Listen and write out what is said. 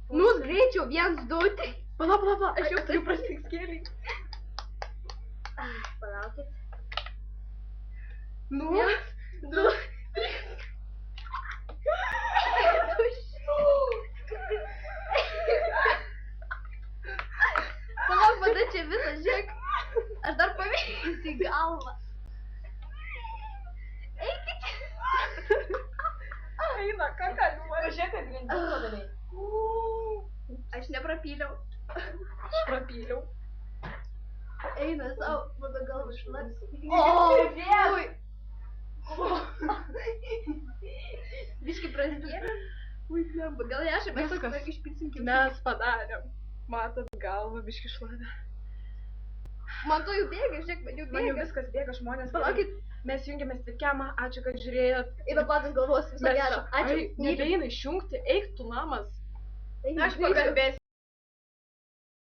Nu, greičiau, 1, 2, 3. Pala, Aš jau turiu prasiskėlį. Palaukit. Nu, 1, 2, 3. Palauk, pada čia visą, žiūrėk. Aš dar pavėsiu į galvą. Eikit. eina, ką galima. Žiūrėk, kad grindis padarei. Aš neprapyliau. Aš prapyliau. Eina savo, mano galva šlaps. Ui. Biškai prasidėjo. Ui, blemba. Gal aš mes Viskas. išpilsinkim. Mes padarėm. Matot, galva biški šlavė. Man to jau bėga, žiūrėk, man jau Man jau bėga. viskas bėga, žmonės. Palaukit. Mes jungiamės Webcamą, ačiū, kad žiūrėjot. Eina patas galvos, viso gero. Ačiū. Nebeina išjungti, eik tu namas. Eina, Aš greičiau. pakalbėsiu.